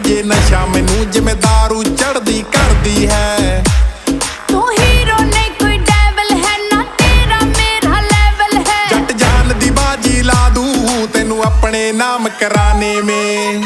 ਜੇ ਨਸ਼ਾ ਮੈਨੂੰ ਜਿਵੇਂ ਦਾਰੂ ਚੜਦੀ ਕਰਦੀ ਹੈ। ਤੂੰ ਹੀਰੋ ਨਹੀਂ ਕੋਈ ਡੈਵਲ ਹੈ ਨਾ, ਤੇਰਾ ਮੇਰਾ ਲੈਵਲ ਹੈ। ਜੱਟ ਜਾਨ ਦੀ ਬਾਜੀ ਲਾ ਦੂੰ ਤੈਨੂੰ ਆਪਣੇ ਨਾਮ ਕਰਾਨੇ में।